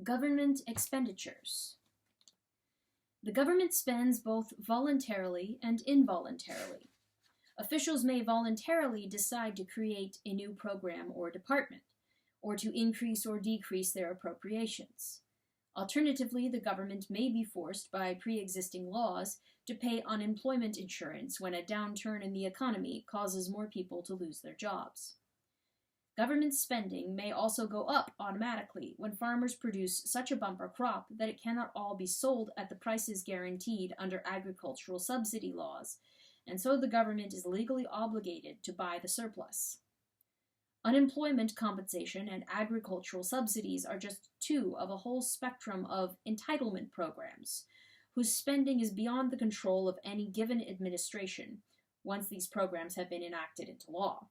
Government expenditures. The government spends both voluntarily and involuntarily. Officials may voluntarily decide to create a new program or department, or to increase or decrease their appropriations. Alternatively, the government may be forced by pre-existing laws to pay unemployment insurance when a downturn in the economy causes more people to lose their jobs. Government spending may also go up automatically when farmers produce such a bumper crop that it cannot all be sold at the prices guaranteed under agricultural subsidy laws, and so the government is legally obligated to buy the surplus. Unemployment compensation and agricultural subsidies are just two of a whole spectrum of entitlement programs, whose spending is beyond the control of any given administration once these programs have been enacted into law.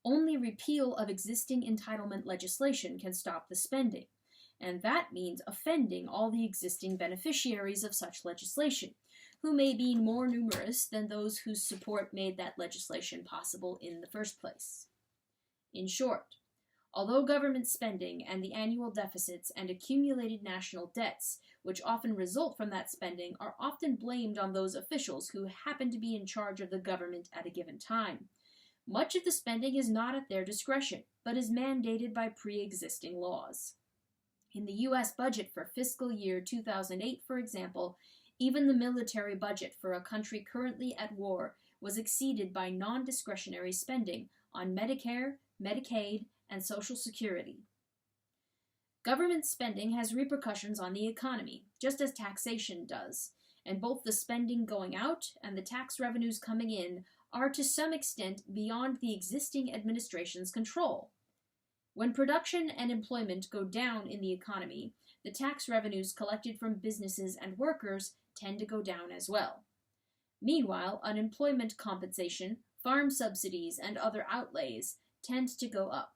Only repeal of existing entitlement legislation can stop the spending, and that means offending all the existing beneficiaries of such legislation, who may be more numerous than those whose support made that legislation possible in the first place. In short, although government spending and the annual deficits and accumulated national debts which often result from that spending are often blamed on those officials who happen to be in charge of the government at a given time, much of the spending is not at their discretion, but is mandated by pre-existing laws. In the U.S. budget for fiscal year 2008, for example, even the military budget for a country currently at war was exceeded by non-discretionary spending on Medicare, Medicaid, and Social Security. Government spending has repercussions on the economy, just as taxation does, and both the spending going out and the tax revenues coming in are to some extent beyond the existing administration's control. When production and employment go down in the economy, the tax revenues collected from businesses and workers tend to go down as well. Meanwhile, unemployment compensation, farm subsidies, and other outlays tend to go up.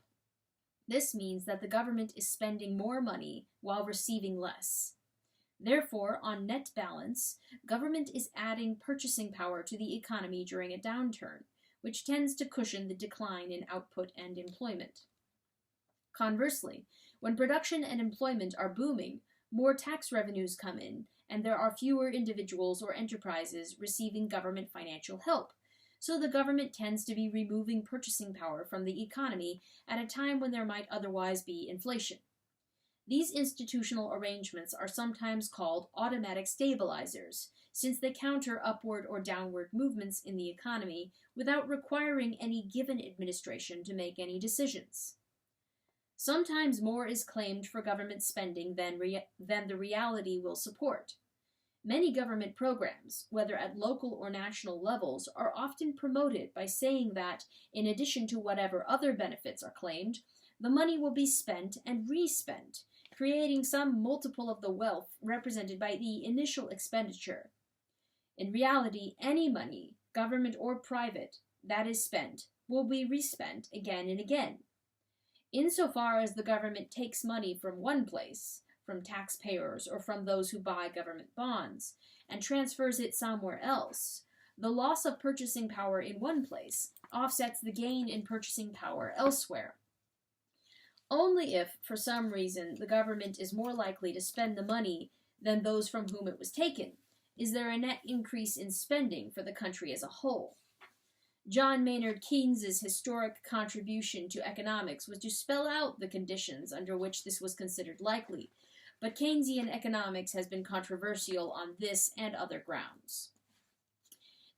This means that the government is spending more money while receiving less. Therefore, on net balance, government is adding purchasing power to the economy during a downturn, which tends to cushion the decline in output and employment. Conversely, when production and employment are booming, more tax revenues come in, and there are fewer individuals or enterprises receiving government financial help, so the government tends to be removing purchasing power from the economy at a time when there might otherwise be inflation. These institutional arrangements are sometimes called automatic stabilizers, since they counter upward or downward movements in the economy without requiring any given administration to make any decisions. Sometimes more is claimed for government spending than the reality will support. Many government programs, whether at local or national levels, are often promoted by saying that, in addition to whatever other benefits are claimed, the money will be spent and re-spent, creating some multiple of the wealth represented by the initial expenditure. In reality, any money, government or private, that is spent will be respent again and again. Insofar as the government takes money from one place, from taxpayers or from those who buy government bonds, and transfers it somewhere else, the loss of purchasing power in one place offsets the gain in purchasing power elsewhere. Only if, for some reason, the government is more likely to spend the money than those from whom it was taken, is there a net increase in spending for the country as a whole. John Maynard Keynes's historic contribution to economics was to spell out the conditions under which this was considered likely, but Keynesian economics has been controversial on this and other grounds.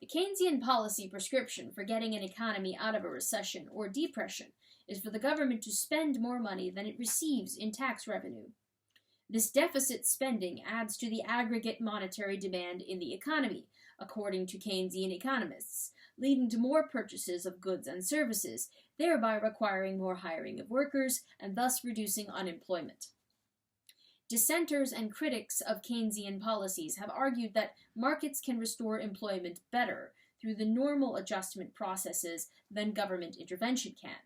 The Keynesian policy prescription for getting an economy out of a recession or depression is for the government to spend more money than it receives in tax revenue. This deficit spending adds to the aggregate monetary demand in the economy, according to Keynesian economists, leading to more purchases of goods and services, thereby requiring more hiring of workers and thus reducing unemployment. Dissenters and critics of Keynesian policies have argued that markets can restore employment better through the normal adjustment processes than government intervention can.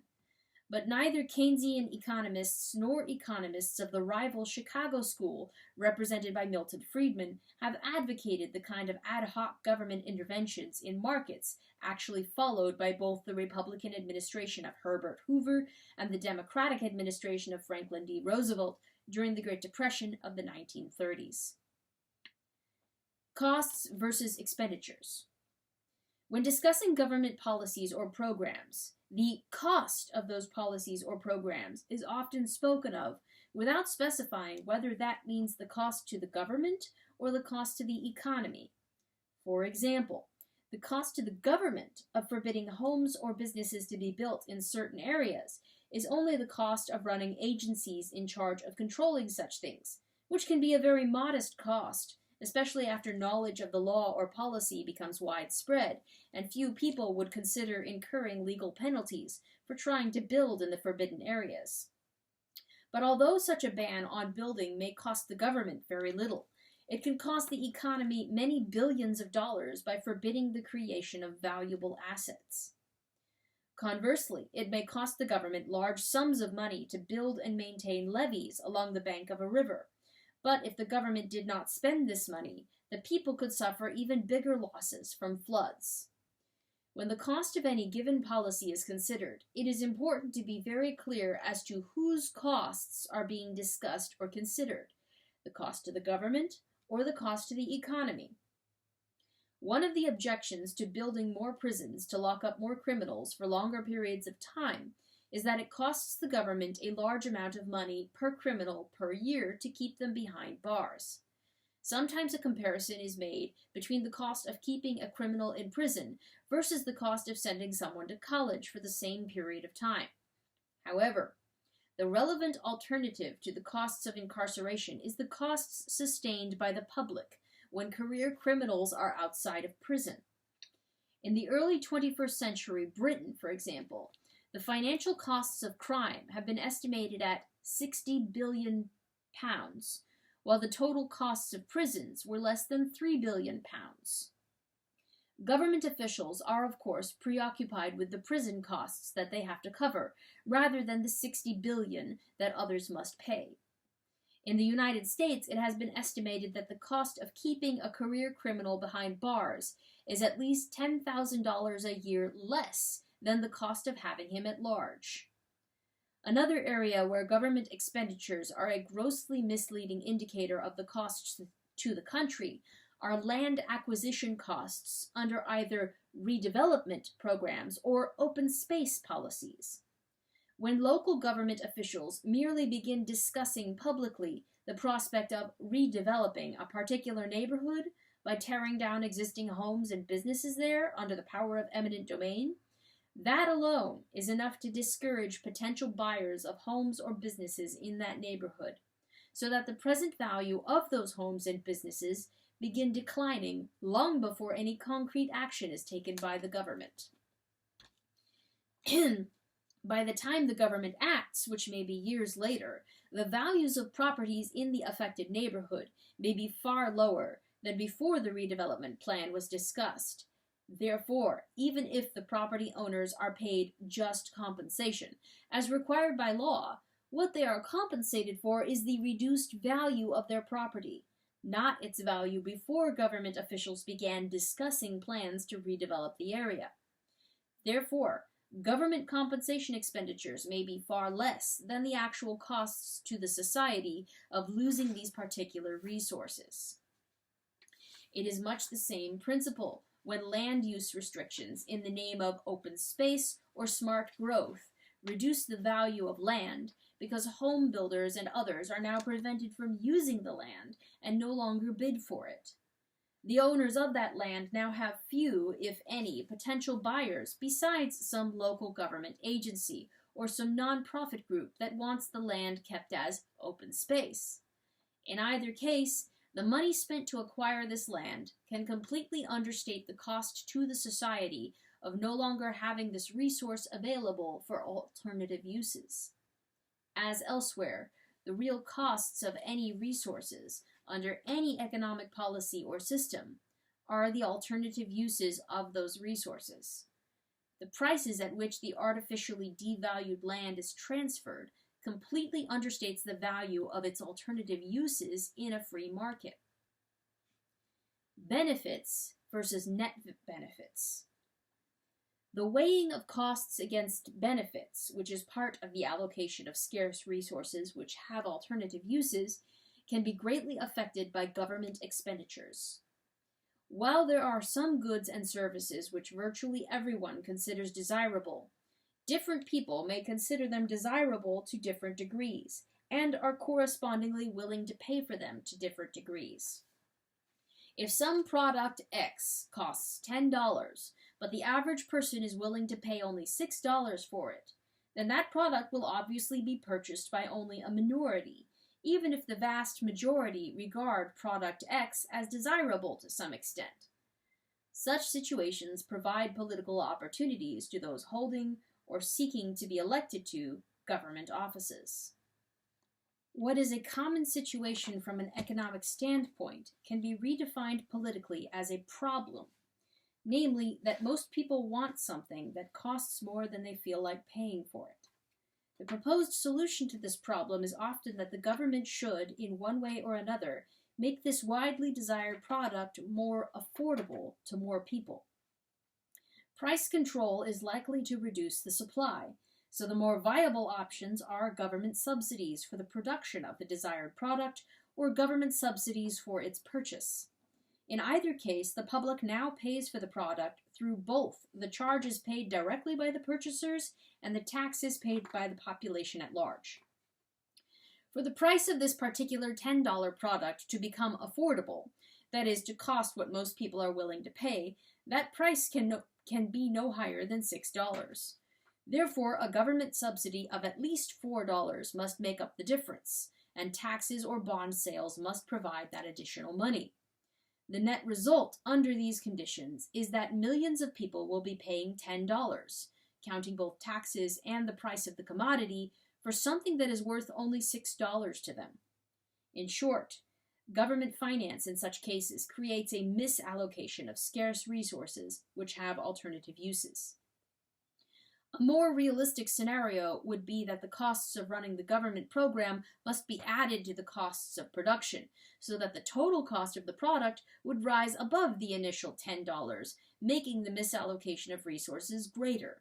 But neither Keynesian economists nor economists of the rival Chicago school, represented by Milton Friedman, have advocated the kind of ad hoc government interventions in markets actually followed by both the Republican administration of Herbert Hoover and the Democratic administration of Franklin D. Roosevelt during the Great Depression of the 1930s. Costs versus expenditures. When discussing government policies or programs, the cost of those policies or programs is often spoken of without specifying whether that means the cost to the government or the cost to the economy. For example, the cost to the government of forbidding homes or businesses to be built in certain areas is only the cost of running agencies in charge of controlling such things, which can be a very modest cost, especially after knowledge of the law or policy becomes widespread, and few people would consider incurring legal penalties for trying to build in the forbidden areas. But although such a ban on building may cost the government very little, it can cost the economy many billions of dollars by forbidding the creation of valuable assets. Conversely, it may cost the government large sums of money to build and maintain levees along the bank of a river. But if the government did not spend this money, the people could suffer even bigger losses from floods. When the cost of any given policy is considered, it is important to be very clear as to whose costs are being discussed or considered, the cost to the government or the cost to the economy. One of the objections to building more prisons to lock up more criminals for longer periods of time is that it costs the government a large amount of money per criminal per year to keep them behind bars. Sometimes a comparison is made between the cost of keeping a criminal in prison versus the cost of sending someone to college for the same period of time. However, the relevant alternative to the costs of incarceration is the costs sustained by the public when career criminals are outside of prison. In the early 21st century Britain, for example, the financial costs of crime have been estimated at £60 billion, while the total costs of prisons were less than £3 billion. Government officials are, of course, preoccupied with the prison costs that they have to cover, rather than the $60 billion that others must pay. In the United States, it has been estimated that the cost of keeping a career criminal behind bars is at least $10,000 a year less than the cost of having him at large. Another area where government expenditures are a grossly misleading indicator of the costs to the country are land acquisition costs under either redevelopment programs or open space policies. When local government officials merely begin discussing publicly the prospect of redeveloping a particular neighborhood by tearing down existing homes and businesses there under the power of eminent domain, that alone is enough to discourage potential buyers of homes or businesses in that neighborhood, so that the present value of those homes and businesses begin declining long before any concrete action is taken by the government. By the time the government acts, which may be years later, the values of properties in the affected neighborhood may be far lower than before the redevelopment plan was discussed. Therefore, even if the property owners are paid just compensation, as required by law, what they are compensated for is the reduced value of their property, not its value before government officials began discussing plans to redevelop the area. Therefore, government compensation expenditures may be far less than the actual costs to the society of losing these particular resources. It is much the same principle when land use restrictions in the name of open space or smart growth reduce the value of land because home builders and others are now prevented from using the land and no longer bid for it. The owners of that land now have few, if any, potential buyers besides some local government agency or some nonprofit group that wants the land kept as open space. In either case, the money spent to acquire this land can completely understate the cost to the society of no longer having this resource available for alternative uses. As elsewhere, the real costs of any resources under any economic policy or system are the alternative uses of those resources. The prices at which the artificially devalued land is transferred completely understates the value of its alternative uses in a free market. Benefits versus net benefits. The weighing of costs against benefits, which is part of the allocation of scarce resources which have alternative uses, can be greatly affected by government expenditures. While there are some goods and services which virtually everyone considers desirable, different people may consider them desirable to different degrees, and are correspondingly willing to pay for them to different degrees. If some product X costs $10, but the average person is willing to pay only $6 for it, then that product will obviously be purchased by only a minority, even if the vast majority regard product X as desirable to some extent. Such situations provide political opportunities to those holding or seeking to be elected to government offices. What is a common situation from an economic standpoint can be redefined politically as a problem, namely that most people want something that costs more than they feel like paying for it. The proposed solution to this problem is often that the government should, in one way or another, make this widely desired product more affordable to more people. Price control is likely to reduce the supply, so the more viable options are government subsidies for the production of the desired product or government subsidies for its purchase. In either case, the public now pays for the product through both the charges paid directly by the purchasers and the taxes paid by the population at large. For the price of this particular $10 product to become affordable, that is, to cost what most people are willing to pay, that price can be no higher than $6. Therefore, a government subsidy of at least $4 must make up the difference, and taxes or bond sales must provide that additional money. The net result under these conditions is that millions of people will be paying $10, counting both taxes and the price of the commodity, for something that is worth only $6 to them. In short, government finance in such cases creates a misallocation of scarce resources which have alternative uses. A more realistic scenario would be that the costs of running the government program must be added to the costs of production, so that the total cost of the product would rise above the initial $10, making the misallocation of resources greater.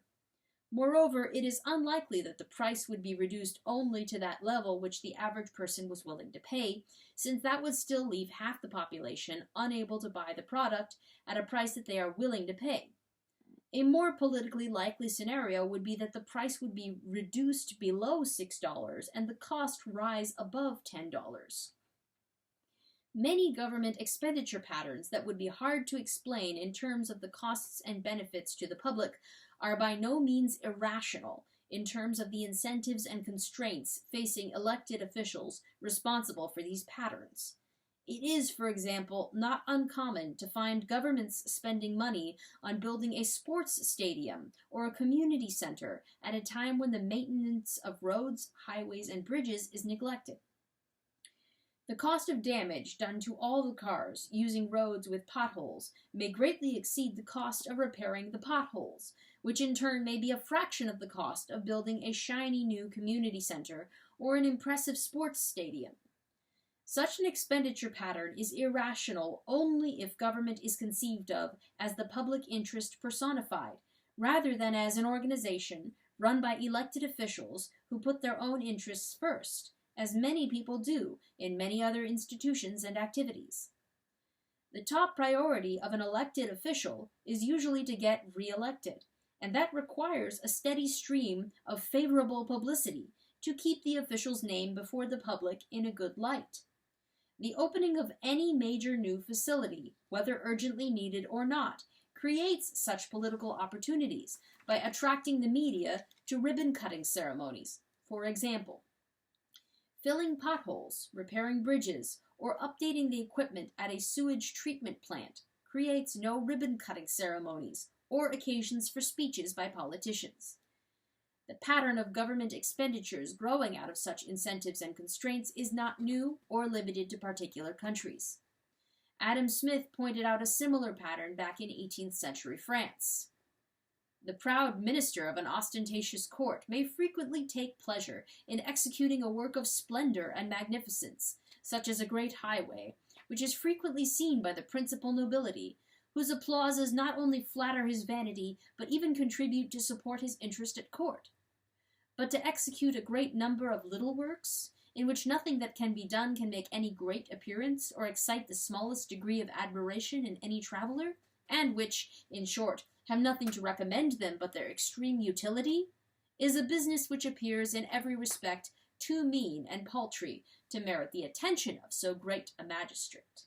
Moreover, it is unlikely that the price would be reduced only to that level which the average person was willing to pay, since that would still leave half the population unable to buy the product at a price that they are willing to pay. A more politically likely scenario would be that the price would be reduced below $6 and the cost rise above $10. Many government expenditure patterns that would be hard to explain in terms of the costs and benefits to the public are by no means irrational in terms of the incentives and constraints facing elected officials responsible for these patterns. It is, for example, not uncommon to find governments spending money on building a sports stadium or a community center at a time when the maintenance of roads, highways, and bridges is neglected. The cost of damage done to all the cars using roads with potholes may greatly exceed the cost of repairing the potholes, which in turn may be a fraction of the cost of building a shiny new community center or an impressive sports stadium. Such an expenditure pattern is irrational only if government is conceived of as the public interest personified, rather than as an organization run by elected officials who put their own interests first, as many people do in many other institutions and activities. The top priority of an elected official is usually to get re-elected, and that requires a steady stream of favorable publicity to keep the official's name before the public in a good light. The opening of any major new facility, whether urgently needed or not, creates such political opportunities by attracting the media to ribbon-cutting ceremonies, for example. Filling potholes, repairing bridges, or updating the equipment at a sewage treatment plant creates no ribbon-cutting ceremonies or occasions for speeches by politicians. The pattern of government expenditures growing out of such incentives and constraints is not new or limited to particular countries. Adam Smith pointed out a similar pattern back in 18th century France. The proud minister of an ostentatious court may frequently take pleasure in executing a work of splendor and magnificence, such as a great highway, which is frequently seen by the principal nobility, whose applauses not only flatter his vanity, but even contribute to support his interest at court. But to execute a great number of little works, in which nothing that can be done can make any great appearance, or excite the smallest degree of admiration in any traveller, and which, in short, have nothing to recommend them but their extreme utility, is a business which appears in every respect too mean and paltry to merit the attention of so great a magistrate.